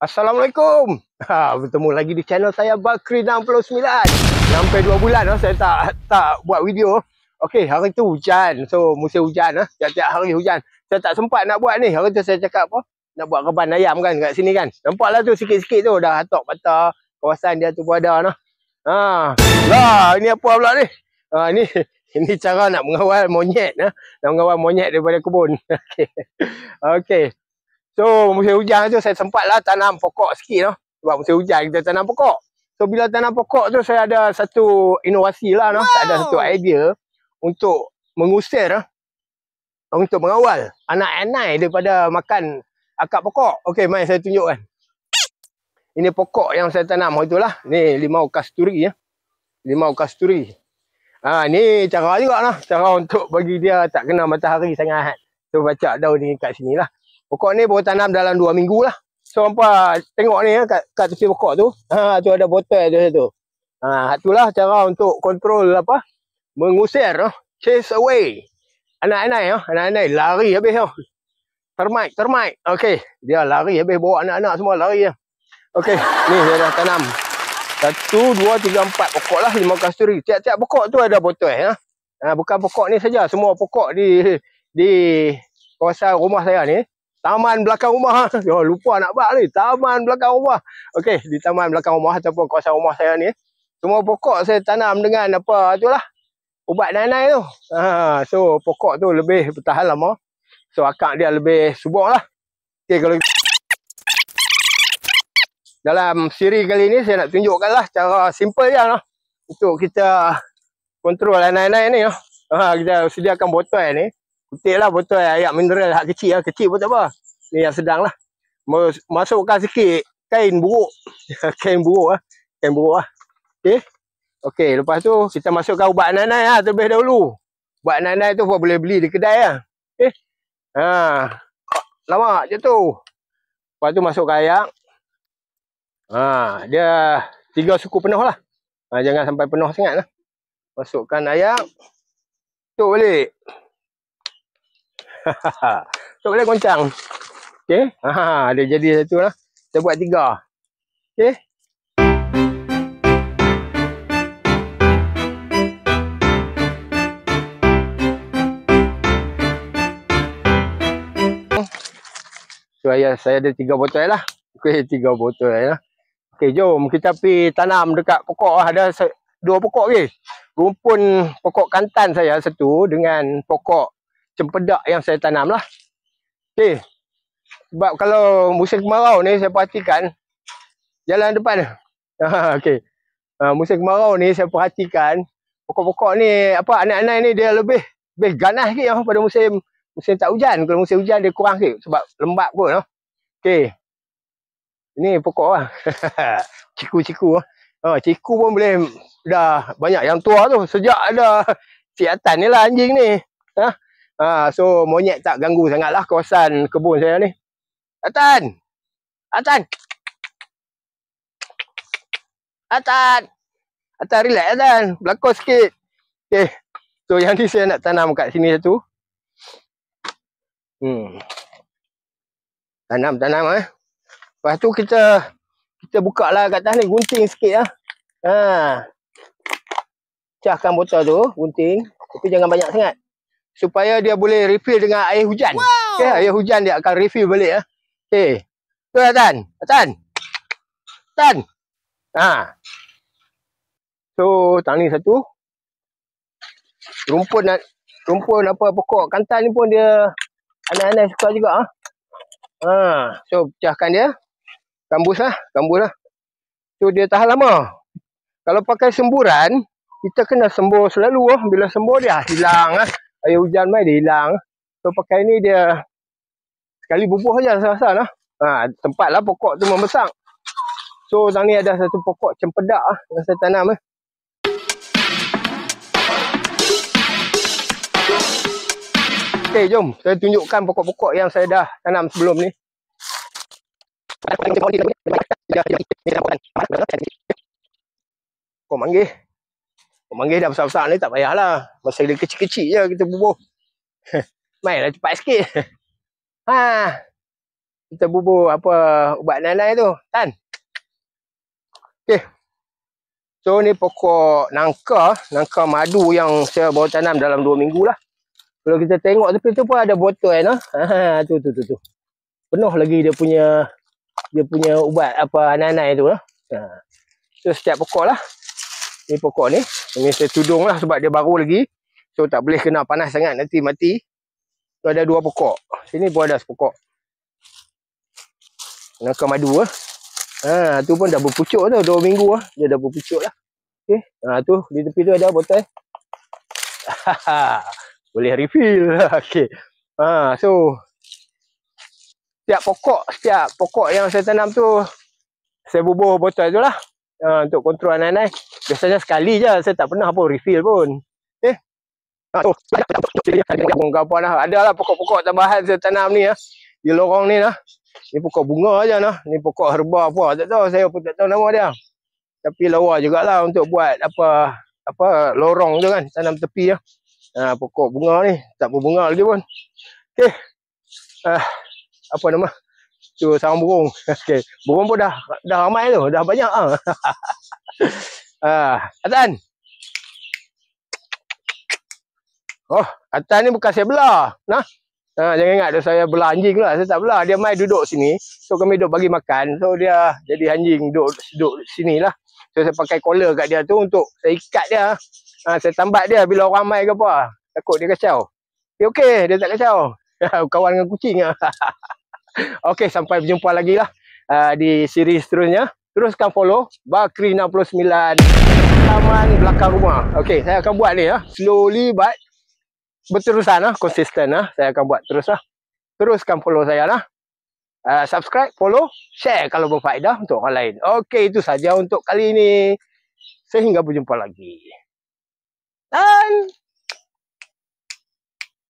Assalamualaikum. Bertemu lagi di channel saya Bakri 69. Sampai 2 bulan saya tak buat video. Okey, hari tu hujan. So musim hujan tiap-tiap hari hujan. Saya tak sempat nak buat ni. Hari tu saya cakap apa? Nak buat reban ayam kan kat sini kan. Nampaklah tu sikit-sikit tu dah atok patah. Kawasan dia tu pun ada nah. Lah, ini apa pula ni? Ini cara nak mengawal monyet Nak mengawal monyet daripada kebun. Okey. Okey. So musim hujan tu saya sempatlah tanam pokok sikit Sebab musim hujan kita tanam pokok. So bila tanam pokok tu saya ada satu inovasi lah Ada satu idea untuk mengusir untuk mengawal anak-anak daripada makan akar pokok. Okey, mari saya tunjukkan. Ini pokok yang saya tanam hari itulah. Ni limau kasturi Limau kasturi. Ni cara juga cara untuk bagi dia tak kena matahari sangat. So baca daun ni kat sini lah. Pokok ni baru tanam dalam 2 minggu lah. So hampa tengok ni kat tepi pokok tu. Tu ada botol tu. Itulah cara untuk kontrol mengusir chase away anak-anak anak-anak lari habis termite. Okey, dia lari habis bawa anak-anak semua lari Okey, ni saya dah tanam 1 2 3 4 pokok lah limau kasturi. Tiap-tiap pokok tu ada botol bukan pokok ni saja, semua pokok di kawasan rumah saya ni. Taman belakang rumah. Lupa nak buat ni. Taman belakang rumah. Okey, di taman belakang rumah ataupun kawasan rumah saya ni, semua pokok saya tanam dengan ubat nanai tu. So pokok tu lebih bertahan lama. So akar dia lebih subur lah. Okey, kalau dalam siri kali ni saya nak tunjukkan lah cara simple je untuk kita kontrol nanai ni kita sediakan botol ni. Putih lah botol air mineral hak kecil kecil pun tak apa. Ni yang sedang lah. Masukkan sikit kain buruk. Kain buruk lah. Okey. Okey, lepas tu kita masukkan ubat nanai terlebih dahulu. Ubat nanai tu pun boleh beli di kedai Okey. Lama je tu. Lepas tu masukkan air. Dia 3 suku penuh lah. Jangan sampai penuh sangat lah. Masukkan air. Tutup balik. So boleh goncang. Okey. Dia jadi satu lah. Kita buat 3. Okey. So saya ada 3 botol lah. Okey, 3 botol lah. Okey, jom kita pergi tanam dekat pokok. Ada 2 pokok ke. Rumpun pokok kantan saya satu dengan pokok cempedak yang saya tanam lah. Okey. Sebab kalau musim kemarau ni saya perhatikan jalan depan. Okey. Musim kemarau ni saya perhatikan pokok-pokok ni anak-anak ni dia lebih ganas sikit pada musim tak hujan. Kalau musim hujan dia kurang sikit sebab lembap kot Okey. Ini pokok lah. Ciku-ciku ciku pun boleh dah banyak yang tua tu sejak ada si Atan ni lah anjing ni. So monyet tak ganggu sangatlah kawasan kebun saya ni. Atan. Atan relax Atan. Belakang sikit. Okey. So yang ni saya nak tanam kat sini satu. Tanam. Lepas tu kita buka lah kat atas ni, gunting sikit Pecahkan botol tu, gunting. Tapi jangan banyak sangat. Supaya dia boleh refill dengan air hujan. Okey, air hujan dia akan refill balik Okey. Tu Atan. So tang ni satu. Rumpun pokok kantan ni pun dia anak-anak suka juga So pecahkan dia. Gambus lah. So dia tahan lama. Kalau pakai semburan, kita kena sembur selalu Bila sembur dia hilang air hujan mai dia hilang. So pakai ni dia sekali bubuh aja rasa tempatlah pokok tu membesar. So tang ni ada satu pokok cempedak yang saya tanam Okey, jom saya tunjukkan pokok-pokok yang saya dah tanam sebelum ni. Pokok manggis dah besar-besar ni tak payahlah. Masa dia kecil-kecil je kita bubuh. Mainlah cepat sikit. kita bubur apa ubat nanai tu, Tan. Okey. So ni pokok nangka madu yang saya baru tanam dalam 2 minggu lah. Kalau kita tengok tepi tu pun ada botol tu. Tu. Penuh lagi dia punya ubat apa nanai tu lah. So setiap pokok lah. Ni pokok ni. Ini saya tudung lah sebab dia baru lagi. So tak boleh kena panas sangat nanti mati. Tu ada 2 pokok. Sini pun ada sepokok. Nangka madu lah. Tu pun dah berpucuk tu 2 minggu lah. Dia dah berpucuk lah. Okey. Tu di tepi tu ada botol. Boleh refill. Okey. So setiap pokok yang saya tanam tu saya bubur botol tu lah. Untuk kontrol nanai. Biasanya sekali je, saya tak pernah pun refill pun. Ada lah pokok-pokok tambahan saya tanam ni lah. Di lorong ni lah. Ni pokok bunga aja lah. Ni pokok herba apa tak tahu, saya pun tak tahu nama dia. Tapi lawa jugalah untuk buat apa lorong tu kan, tanam tepi lah. Pokok bunga ni tak berbunga lagi pun. Okey. Apa nama? Tu sarang burung. Okey, burung pun dah ramai tu, dah banyak Atan. Oh, Atan ni bukan saya belah. Jangan ingat dia saya belah anjing lah. Saya tak belah. Dia mai duduk sini. So kami duduk bagi makan. So dia jadi anjing duduk sini lah. So saya pakai collar kat dia tu untuk saya ikat dia. Saya tambat dia bila orang mai ke apa. Takut dia kacau. Okey, dia tak kacau. Kawan dengan kucing lah. Okey, sampai berjumpa lagi lah di siri seterusnya. Teruskan follow Bakri 69 Taman Belakang Rumah. Okey, saya akan buat ni slowly but berterusan konsisten saya akan buat terus Teruskan follow saya subscribe, follow, share kalau berfaedah untuk orang lain. Okey, itu saja untuk kali ini. Sehingga berjumpa lagi. Dan